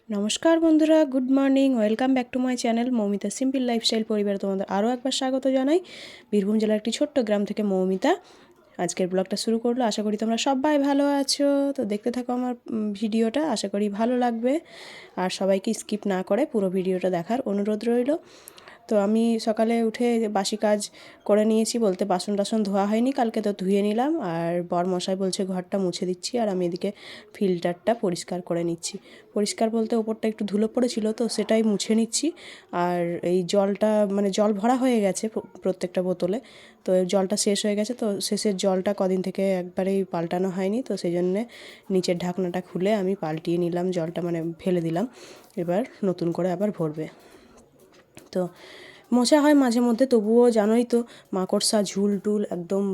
নমস্কার বন্ধুরা, good morning. Welcome back to my channel Moumita simple lifestyle পরিবারে তোমাদের আরও একবার স্বাগত জানাই। বীরভূম জেলার একটি ছোট্ট গ্রাম থেকে মৌমিতা আজকের ব্লগটা শুরু করলো। আশা করি তোমরা সবাই ভালো আছো। তো দেখতে থাকো আমার ভিডিওটা, আশা করি ভালো লাগবে। আর সবাইকে স্কিপ না করে পুরো ভিডিওটা দেখার অনুরোধ রইল। তো আমি সকালে উঠে বাসি কাজ করে নিয়েছি, বলতে বাসন টাসন ধোয়া হয়নি কালকে, তো ধুয়ে নিলাম। আর বরমশাই বলছে ঘরটা মুছে দিচ্ছি, আর আমি এদিকে ফিল্টারটা পরিষ্কার করে নিচ্ছি। পরিষ্কার বলতে ওপরটা একটু ধুলো পড়েছিল, তো সেটাই মুছে নিচ্ছি। আর এই জলটা জল ভরা হয়ে গেছে প্রত্যেকটা বোতলে, তো জলটা শেষ হয়ে গেছে। তো শেষের জলটা কদিন থেকে একবারেই পাল্টানো হয়নি, তো সেই জন্যে নিচের ঢাকনাটা খুলে আমি পাল্টিয়ে নিলাম জলটা, ফেলে দিলাম। এবার নতুন করে আবার ভরবে। তো মোছা হয় মাঝে মধ্যে, তবুও জানোই তো মাকড়সা ঝুল টুল একদম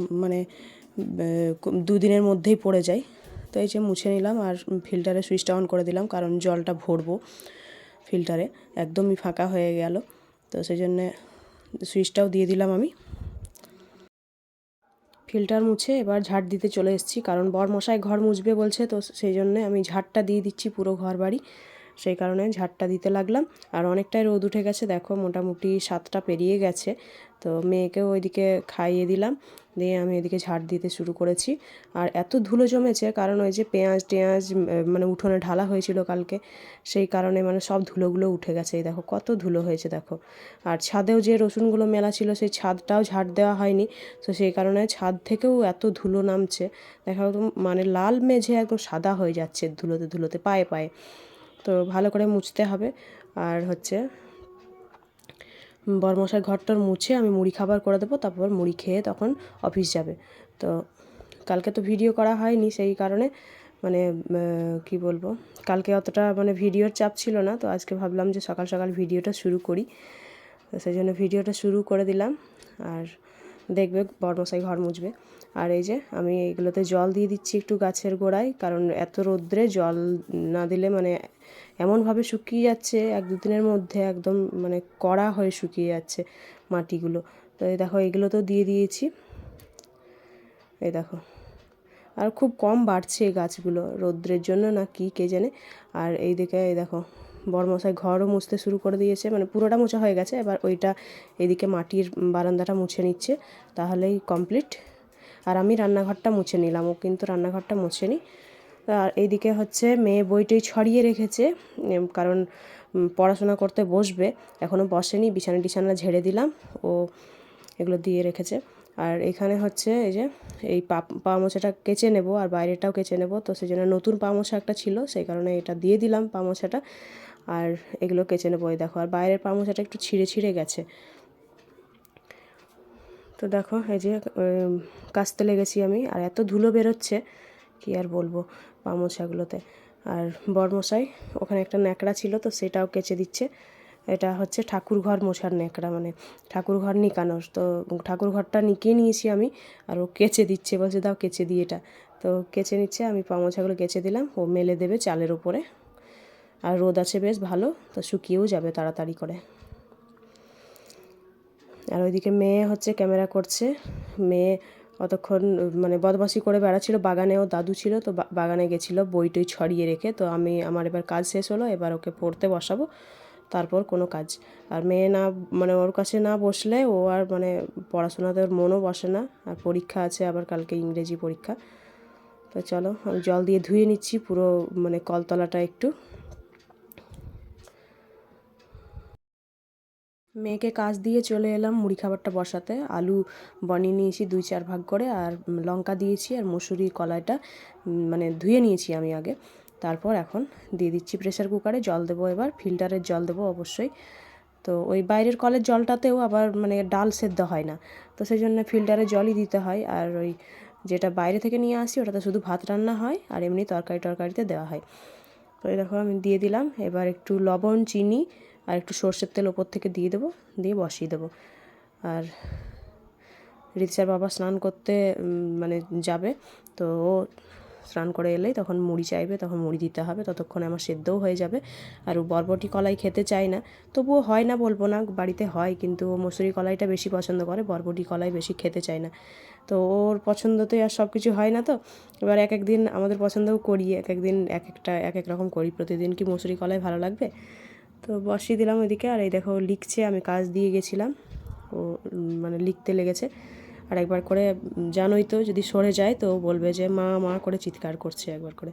দুদিনের মধ্যেই পড়ে যায়। তো এই যে মুছে নিলাম, আর ফিল্টারে সুইচটা অন করে দিলাম, কারণ জলটা ভরবো ফিল্টারে, একদমই ফাঁকা হয়ে গেল। তো সেই জন্যে সুইচটাও দিয়ে দিলাম আমি। ফিল্টার মুছে এবার ঝাড় দিতে চলে এসেছি, কারণ বরমশাই ঘর মুছবে বলছে, তো সেই জন্যে আমি ঝাড়টা দিয়ে দিচ্ছি পুরো ঘর বাড়ি। সেই কারণে ঝাড়টা দিতে লাগলাম। আর অনেকটাই রোদ উঠে গেছে, দেখো মোটামুটি 7টা পেরিয়ে গেছে। তো মেয়েকেও ওইদিকে খাইয়ে দিলাম, দিয়ে আমি এদিকে ঝাড় দিতে শুরু করেছি। আর এত ধুলো জমেছে, কারণ ওই যে পেঁয়াজ টেঁয়াজ উঠোনে ঢালা হয়েছিল কালকে, সেই কারণে সব ধুলোগুলো উঠে গেছে। এই দেখো কত ধুলো হয়েছে দেখো। আর ছাদেও যে রসুনগুলো মেলা ছিল, সেই ছাদটাও ঝাড় দেওয়া হয়নি, তো সেই কারণে ছাদ থেকেও এত ধুলো নামছে। দেখা একদম লাল মেঝে একদম সাদা হয়ে যাচ্ছে ধুলোতে ধুলোতে, পায়ে পায়ে। তো ভালো করে মুছতে হবে। আর বরমশাই ঘরটার মুছে আমি মুড়ি খাবার করে দেবো, তারপর মুড়ি খেয়ে তখন অফিস যাবে। তো কালকে তো ভিডিও করা হয়নি, সেই কারণে কি বলবো, কালকে অতটা ভিডিওর চাপ ছিল না। তো আজকে ভাবলাম যে সকাল সকাল ভিডিওটা শুরু করি, তো সেই জন্য ভিডিওটা শুরু করে দিলাম। আর দেখবে বরমশাই ঘর মুছবে। আর এই যে আমি এইগুলোতে জল দিয়ে দিচ্ছি একটু গাছের গোড়ায়, কারণ এত রোদ্রে জল না দিলে এমনভাবে শুকিয়ে যাচ্ছে 1-2 দিনের মধ্যে, একদম কড়া হয়ে শুকিয়ে যাচ্ছে মাটিগুলো। তো এই দেখো এগুলো তো দিয়ে দিয়েছি, এই দেখো। আর খুব কম বাড়ছে এই গাছগুলো, রৌদ্রের জন্য না কি কে জানে। আর এই দিকে এই দেখো বরমশাই ঘরও মুছতে শুরু করে দিয়েছে, পুরোটা মোছা হয়ে গেছে, এবার ওইটা এদিকে মাটির বারান্দাটা মুছে নিচ্ছে, তাহলেই কমপ্লিট। আর আমি রান্নাঘরটা মুছে নিলাম, ও কিন্তু রান্নাঘরটা মুছেনি। আর এইদিকে মেয়ে বইটই ছড়িয়ে রেখেছে, কারণ পড়াশোনা করতে বসবে, এখনও বসেনি। বিছানা টিছানা ঝেড়ে দিলাম, ও এগুলো দিয়ে রেখেছে। আর এখানে এই যে এই পা মোছাটা কেচে নেব, আর বাইরেটাও কেচে নেব। তো সেই জন্য নতুন পা মোছা একটা ছিল, সেই কারণে এটা দিয়ে দিলাম পা মোছাটা, আর এগুলো কেচে নেবো। এই দেখো, আর বাইরের পা মোছাটা একটু ছিঁড়ে ছিঁড়ে গেছে। তো দেখো এই যে কাচতে লেগেছি আমি, আর এত ধুলো বেরোচ্ছে কি আর বলবো পা মোছাগুলোতে। আর বরমশাই ওখানে একটা ন্যাকড়া ছিল, তো সেটাও কেচে দিচ্ছে। এটা ঠাকুর ঘর মোছার ন্যাকড়া, ঠাকুর ঘর নিকানোর। তো ঠাকুর ঘরটা নিকিয়ে নিয়েছি আমি, আর ও কেচে দিচ্ছে, বলছে দাও কেচে দিয়ে এটা। তো কেচে নিচ্ছে, আমি পা মোছাগুলো কেচে দিলাম, ও মেলে দেবে চালের ওপরে। আর রোদ আছে বেশ ভালো, তো শুকিয়েও যাবে তাড়াতাড়ি করে। আর ওইদিকে মেয়ে ক্যামেরা করছে। মেয়ে অতক্ষণ বদমাশি করে বেড়াচ্ছিল, বাগানেও দাদু ছিল, তো বাগানে গেছিলো বই টই ছড়িয়ে রেখে। তো আমার এবার কাজ শেষ হলো, এবার ওকে পড়তে বসাবো, তারপর কোনো কাজ। আর মেয়ে না ওর কাছে না বসলে ও আর পড়াশোনাতে ওর মনও বসে না। আর পরীক্ষা আছে আবার কালকে, ইংরেজি পরীক্ষা। তো চলো আমি জল দিয়ে ধুয়ে নিচ্ছি পুরো কলতলাটা একটু। মেয়েকে কাজ দিয়ে চলে এলাম মুড়ি খাবারটা বসাতে। আলু বানিয়ে নিয়েছি 2-4 ভাগ করে, আর লঙ্কা দিয়েছি, আর মসুরি কলাইটা ধুয়ে নিয়েছি আমি আগে। তারপর এখন দিয়ে দিচ্ছি প্রেসার কুকারে, জল দেবো এবার, ফিল্টারের জল দেবো অবশ্যই। তো ওই বাইরের কলের জলটাতেও আবার ডাল সেদ্ধ হয় না, তো সেই জন্য ফিল্টারের জলই দিতে হয়। আর ওই যেটা বাইরে থেকে নিয়ে আসি ওটাতে শুধু ভাত রান্না হয়, আর এমনি তরকারিতে দেওয়া হয়। তো এই দেখো আমি দিয়ে দিলাম, এবার একটু লবণ চিনি আর একটু সর্ষের তেল ওপর থেকে দিয়ে দেবো, দিয়ে বসিয়ে দেবো। আর রিতসার বাবা স্নান করতে যাবে, তো ও স্নান করে এলেই তখন মুড়ি চাইবে, তখন মুড়ি দিতে হবে, ততক্ষণে আমার সেদ্ধও হয়ে যাবে। আর ও বরবটি কলাই খেতে চায় না, তবুও হয় না বলবো না, বাড়িতে হয়, কিন্তু ও মসুরি কলাইটা বেশি পছন্দ করে, বরবটি কলাই বেশি খেতে চায় না। তো ওর পছন্দতে আর সব কিছু হয় না। তো এবার এক এক দিন আমাদের পছন্দও করি, এক এক দিন এক এক রকম করি, প্রতিদিন কি মসুরি কলাই ভালো লাগবে। তো বসিয়ে দিলাম ওইদিকে। আর এই দেখো লিখছে, আমি কাজ দিয়ে গেছিলাম, ও মানে লিখতে লেগেছে। আর একবার করে জানোই তো, যদি সরে যায় তো বলবে যে মা মা করে চিৎকার করছে একবার করে।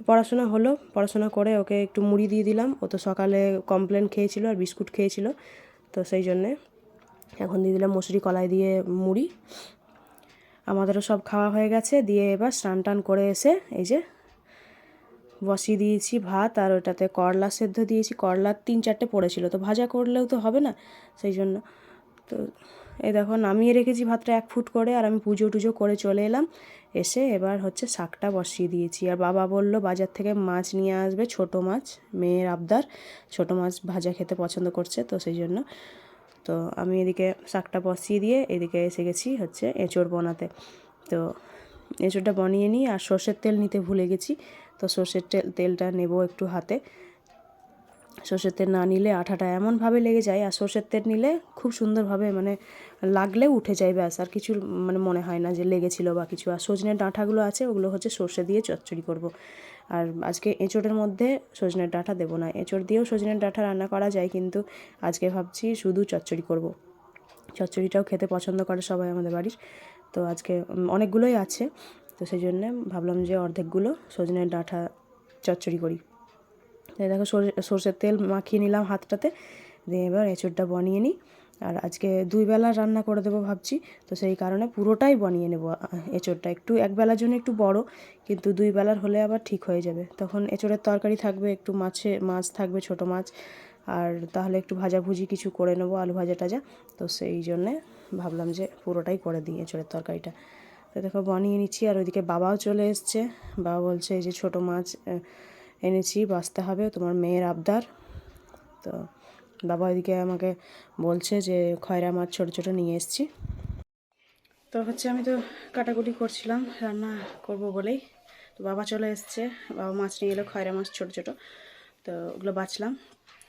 পড়াশোনা হলো, পড়াশোনা করে ওকে একটু মুড়ি দিয়ে দিলাম। ও তো সকালে কমপ্লেন খেয়েছিল আর বিস্কুট খেয়েছিল, তো সেই জন্যে এখন দিয়ে দিলাম মসুরি কলাই দিয়ে মুড়ি। আমাদেরও সব খাওয়া হয়ে গেছে, দিয়ে এবার স্নান টান করে এসে এই যে বসিয়ে দিয়েছি ভাত, আর ওটাতে করলা সেদ্ধ দিয়েছি। করলা 3-4টে পড়েছিল, তো ভাজা করলেও তো হবে না, সেই জন্য। তো এই দেখো নামিয়ে রেখেছি ভাতটা 1 ফুট করে, আর আমি পুজো টুজো করে চলে এলাম। এসে এবার হচ্ছে শাকটা বসিয়ে দিয়েছি। আর বাবা বলল বাজার থেকে মাছ নিয়ে আসবে, ছোট মাছ, মেয়ের আবদার, ছোট মাছ ভাজা খেতে পছন্দ করছে, তো সেই জন্য। তো আমি এদিকে শাকটা বসিয়ে দিয়ে এদিকে এসে গেছি হচ্ছে এঁচোড় বানাতে। তো এঁচোড়টা বানিয়ে নিই, আর সর্ষের তেল নিতে ভুলে গেছি, তো সর্ষের তেলটা নেব একটু হাতে। সর্ষের তেল না নিলে আঠাটা এমনভাবে লেগে যায়, আর সর্ষের তেল নিলে খুব সুন্দরভাবে মানে লাগলেও উঠে যায়, ব্যাস আর কিছু মানে মনে হয় না যে লেগেছিল বা কিছু। আর সজনের ডাঁটাগুলো আছে, ওগুলো হচ্ছে সর্ষে দিয়ে চচ্চড়ি করব। আর আজকে এঁচোড়ের মধ্যে সজনের ডাঁটা দেবো না, এঁচোড় দিয়েও সজনের ডাঁটা রান্না করা যায়, কিন্তু আজকে ভাবছি শুধু চচ্চড়ি করব। চচ্চড়িটাও খেতে পছন্দ করে সবাই আমাদের বাড়ির, তো আজকে অনেকগুলোই আছে, তো সেই জন্যে ভাবলাম যে অর্ধেকগুলো সজনের ডাঁটা চচ্চড়ি করি। এই দেখো সর্ষের তেল মাখিয়ে নিলাম হাতটাতে, দিয়ে এবার এঁচোড়টা বানিয়ে নিই। আর আজকে 2 বেলা রান্না করে দেবো ভাবছি, তো সেই কারণে পুরোটাই বানিয়ে নেব এঁচোড়টা। একটু এক বেলার জন্য একটু বড়, কিন্তু 2 বেলার হলে আবার ঠিক হয়ে যাবে। তখন এঁচোড়ের তরকারি থাকবে, একটু মাছ থাকবে, ছোট মাছ, আর তাহলে একটু ভাজাভুজি কিছু করে নেবো, আলু ভাজা টাজা। তো সেই জন্যে ভাবলাম যে পুরোটাই করে দিই এঁচোড়ের তরকারিটা। তো দেখো বানিয়ে নিচ্ছি। আর ওইদিকে বাবাও চলে এসছে, বাবা বলছে এই যে ছোটো মাছ এনেছি, বাঁচতে হবে, তোমার মেয়ের আবদার। তো বাবা ওইদিকে আমাকে বলছে যে খয়রা মাছ ছোটো ছোটো নিয়ে এসেছি। তো হচ্ছে আমি তো কাটাকুটি করছিলাম রান্না করব বলেই, তো বাবা চলে এসছে, বাবা মাছ নিয়ে এলো, খয়রা মাছ ছোটো ছোটো, তো ওগুলো বাছলাম।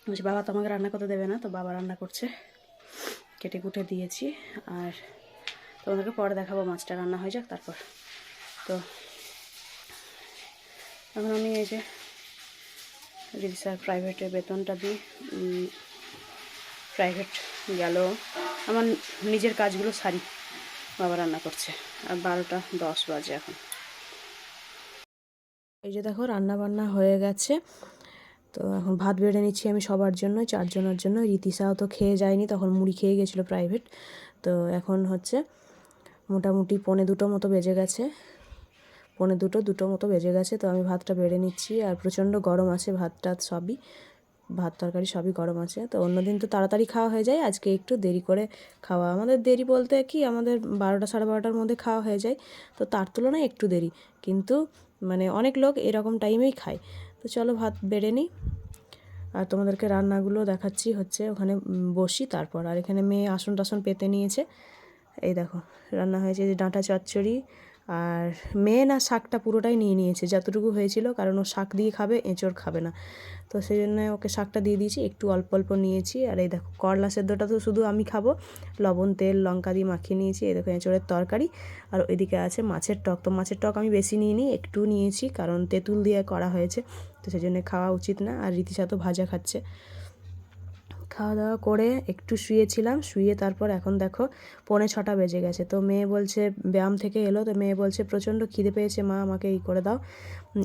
বলছি বাবা তো আমাকে রান্না করতে দেবে না, তো বাবা রান্না করছে, কেটে কুটে দিয়েছি। আর তোমাদেরকে পরে দেখাবো, মাছটা রান্না হয়ে যাক তারপর। তো এখন আমি এই যে রিক্সার প্রাইভেটে বেতনটা দিই, প্রাইভেট গেল, আমার নিজের কাজগুলো সারি, বাবা রান্না করছে। আর 12টা 10 বাজে এখন। এই যে দেখো রান্না বান্না হয়ে গেছে, তো এখন ভাত বেড়ে নিচ্ছি আমি সবার জন্য, 4 জনের জন্য। রীতিশাও তো খেয়ে যায়নি, তখন মুড়ি খেয়ে গেছিলো প্রাইভেট। তো এখন হচ্ছে মোটামুটি 1:45 মতো বেজে গেছে, 1:45-2 মতো বেজে গেছে। তো আমি ভাতটা বেড়ে নিচ্ছি, আর প্রচণ্ড গরম আছে ভাতটা, সবই ভাত তরকারি সবই গরম আছে। তো অন্যদিন তো তাড়াতাড়ি খাওয়া হয়ে যায়, আজকে একটু দেরি করে খাওয়া। আমাদের দেরি বলতে কি, আমাদের 12টা 12:30টার মধ্যে খাওয়া হয়ে যায়, তো তার তুলনায় একটু দেরি, কিন্তু মানে অনেক লোক এরকম টাইমেই খায়। তো চলো ভাত বেড়ে নিই, আর তোমাদেরকে রান্নাগুলো দেখাচ্ছি হচ্ছে ওখানে বসি তারপর। আর এখানে মেয়ে আসন টাসন পেতে নিয়েছে, এই দেখো রান্না হয়েছে যে ডাঁটা চচ্চড়ি। আর মেয়ে না শাকটা পুরোটাই নিয়ে নিয়েছে যতটুকু হয়েছিল, কারণ ও শাক দিয়ে খাবে, এঁচোড় খাবে না, তো সেই জন্য ওকে শাকটা দিয়ে দিয়েছি, একটু অল্প অল্প নিয়েছি। আর এই দেখো করলা সেদ্ধটা তো শুধু আমি খাবো, লবণ তেল লঙ্কা দিয়ে মাখিয়ে নিয়েছি। এই দেখো এঁচোড়ের তরকারি, আর ওইদিকে আছে মাছের টক। তো মাছের টক আমি বেশি নিইনি, একটু নিয়েছি, কারণ তেঁতুল দিয়ে করা হয়েছে, তো সেই জন্য খাওয়া উচিত না। আর রীতিশা তো ভাজা খাচ্ছে। খাওয়া দাওয়া করে একটু শুয়েছিলাম, শুয়ে তারপর এখন দেখো 5:45 বেজে গেছে। তো মেয়ে বলছে, ব্যায়াম থেকে এলো, তো মেয়ে বলছে প্রচণ্ড খিদে পেয়েছে মা, আমাকে করে দাও,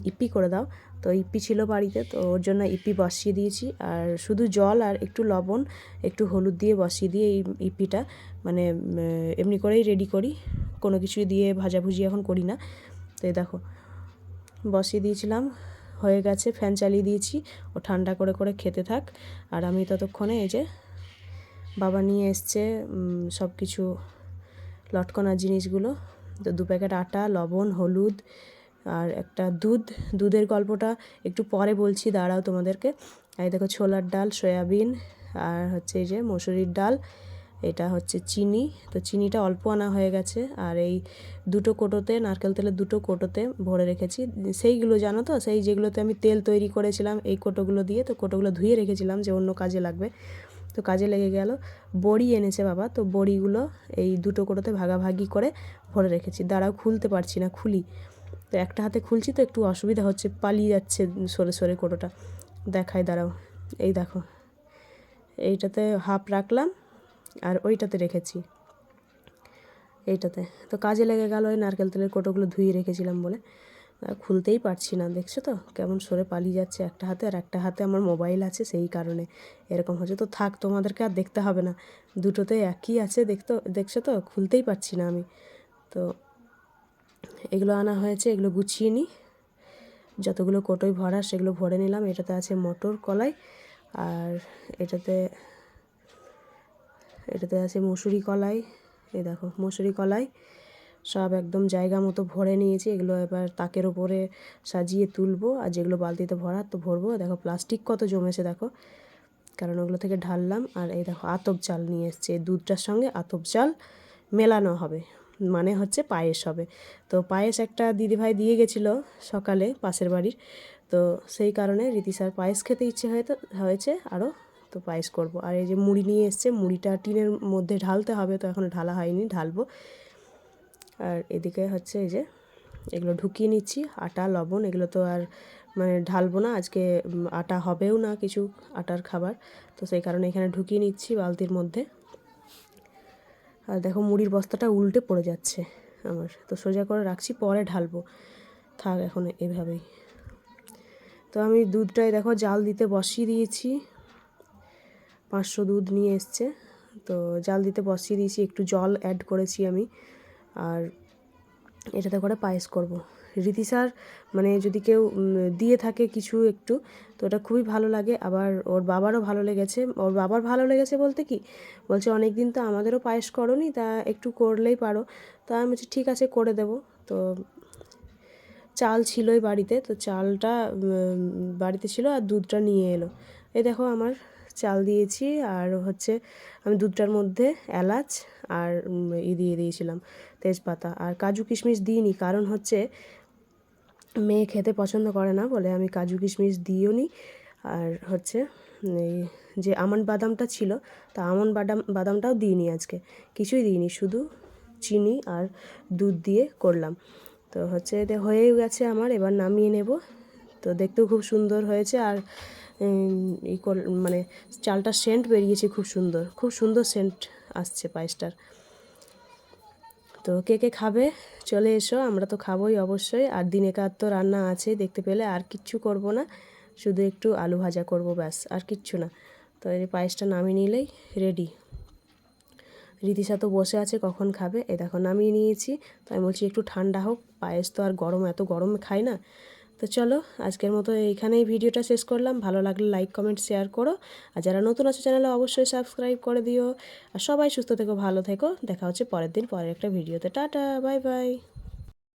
ইপি করে দাও। তো ইপি ছিল বাড়িতে, তো ওর জন্য ইপি বসিয়ে দিয়েছি। আর শুধু জল আর একটু লবণ একটু হলুদ দিয়ে বসিয়ে দিয়ে এই ইপিটা মানে এমনি করেই রেডি করি, কোনো কিছু দিয়ে ভাজাভুজি এখন করি না। তো এই দেখো বসিয়ে দিয়েছিলাম, হয়ে গেছে, ফ্যান চালিয়ে দিয়েছি, ও ঠান্ডা করে করে খেতে থাক। আর আমি ততক্ষণে এই যে বাবা নিয়ে এসছে সব কিছু লটকনার জিনিসগুলো, তো 2 প্যাকেট আটা, লবণ, হলুদ, আর একটা দুধের গল্পটা একটু পরে বলছি, দাঁড়াও তোমাদেরকে। এই দেখো ছোলার ডাল, সয়াবিন, আর হচ্ছে এই যে মসুরির ডাল, এটা হচ্ছে চিনি, তো চিনিটা অল্প আনা হয়ে গেছে। আর এই দুটো কোটোতে নারকেল তেলের দুটো কোটোতে ভরে রেখেছি, সেইগুলো জানো তো, সেই যেগুলোতে আমি তেল তৈরি করেছিলাম এই কোটোগুলো দিয়ে। তো কোটোগুলো ধুয়ে রেখেছিলাম যে অন্য কাজে লাগবে, তো কাজে লেগে গেল। বড়ি এনেছে বাবা, তো বড়িগুলো এই দুটো কোটোতে ভাগাভাগি করে ভরে রেখেছি। দাঁড়াও, খুলতে পারছি না, খুলি। তো একটা হাতে খুলছি তো একটু অসুবিধা হচ্ছে, পালিয়ে যাচ্ছে সরে সরে কোটোটা। দেখাই, দাঁড়াও। এই দেখো, এইটাতে হাফ রাখলাম আর ওইটাতে রেখেছি, এইটাতে। তো কাজে লেগে গেল ওই নারকেল তেলের কোটোগুলো ধুয়ে রেখেছিলাম বলে। খুলতেই পারছি না, দেখছো তো কেমন সরে পালিয়ে যাচ্ছে একটা হাতে, আর একটা হাতে আমার মোবাইল আছে, সেই কারণে এরকম হচ্ছে। তো থাক, তোমাদেরকে আর দেখতে হবে না, দুটোতে একই আছে, দেখছো তো, খুলতেই পারছি না আমি। তো এগুলো আনা হয়েছে, এগুলো গুছিয়ে নিই, যতগুলো কোটোই ভরা সেগুলো ভরে নিলাম। এটাতে আছে মটর কলাই, আর এটাতে আছে মুসুরি কলাই। এই দেখো মুসুরি কলাই সব একদম জায়গা মতো ভরে নিয়েছি। এগুলো এবার তাকের ওপরে সাজিয়ে তুলবো, আর যেগুলো বালতিতে ভরার তো ভরবো। দেখো প্লাস্টিক কত জমেছে দেখো, কারণ ওগুলো থেকে ঢাললাম। আর এই দেখো আতপ চাল নিয়ে এসছে, দুধটার সঙ্গে আতপ চাল মেলানো হবে, মানে হচ্ছে পায়েস হবে। তো পায়েস একটা দিদিভাই দিয়ে গেছিলো সকালে পাশের বাড়ির, তো সেই কারণে রীতি স্যার পায়েস খেতে ইচ্ছে হয়েছে আরও, তো পায়েস করব। আর এই যে মুড়ি নিয়ে এসছে, মুড়িটা টিনের মধ্যে ঢালতে হবে, তো এখনও ঢালা হয়নি, ঢালবো। আর এদিকে হচ্ছে এই যে এগুলো ঢুকিয়ে নিচ্ছি, আটা লবণ এগুলো তো আর মানে ঢালবো না আজকে, আটা হবেও না কিছু আটার খাবার, তো সেই কারণে এখানে ঢুকিয়ে নিচ্ছি বালতির মধ্যে। আর দেখো মুড়ির বস্তাটা উল্টে পড়ে যাচ্ছে আমার, তো সোজা করে রাখছি, পরে ঢালবো, থাক এখন এভাবেই। তো আমি দুধটাই দেখো জাল দিতে বসিয়ে দিয়েছি, 500 দুধ নিয়ে এসছে, তো জাল দিতে বসিয়ে দিয়েছি, একটু জল অ্যাড করেছি আমি। আর এটাতে করে পায়েস করব। রীতি স্যার মানে যদি কেউ দিয়ে থাকে কিছু একটু, তো এটা খুবই ভালো লাগে। আবার ওর বাবারও ভালো লেগেছে, ওর বাবার ভালো লেগেছে বলতে কি বলছে, অনেক দিন তো আমাদেরও পায়েস করোনি, তা একটু করলেই পারো। তা আমি বলছি ঠিক আছে করে দেবো। তো চাল ছিলই বাড়িতে, তো চালটা বাড়িতে ছিল, আর দুধটা নিয়ে এলো। এই দেখো আমার চাল দিয়েছি, আর হচ্ছে আমি দুধটার মধ্যে এলাচ আর দিয়ে দিয়েছিলাম তেজপাতা, আর কাজু কিশমিশ দিইনি, কারণ হচ্ছে মেয়ে খেতে পছন্দ করে না বলে আমি কাজু কিশমিশ দিইও নি। আর হচ্ছে এই যে আমন্ড বাদামটা ছিল, তা আমন্ড বাদামটাও দিইনি আজকে, কিছুই দিইনি, শুধু চিনি আর দুধ দিয়ে করলাম। তো হচ্ছে হয়েই গেছে আমার, এবার নামিয়ে নেব। তো দেখতেও খুব সুন্দর হয়েছে, আর মানে চালটা সেন্ট বেরিয়েছে, খুব সুন্দর সেন্ট আসছে পায়েসটার। তো কে কে খাবে চলে এসো, আমরা তো খাবোই অবশ্যই। আর দিনেকার তো রান্না আছে দেখতে পেলে, আর কিচ্ছু করব না, শুধু একটু আলু ভাজা করব, ব্যাস, আর কিচ্ছু না। তো এই পায়েসটা নামিয়ে নিলেই রেডি। রীতিশা তো বসে আছে কখন খাবে, এই দেখো নামিয়ে নিয়েছি। তো আমি বলছি একটু ঠান্ডা হোক, পায়েস তো আর এত গরমে খাই না। তো চলো আজকের মতো এইখানেই ভিডিওটা শেষ করলাম। ভালো লাগলে লাইক কমেন্ট শেয়ার করো, আর যারা নতুন আছে চ্যানেলে অবশ্যই সাবস্ক্রাইব করে দিও। আর সবাই সুস্থ থেকো, ভালো থেকো, দেখা হচ্ছে পরের দিন পরের একটা ভিডিওতে। Tata, bye bye.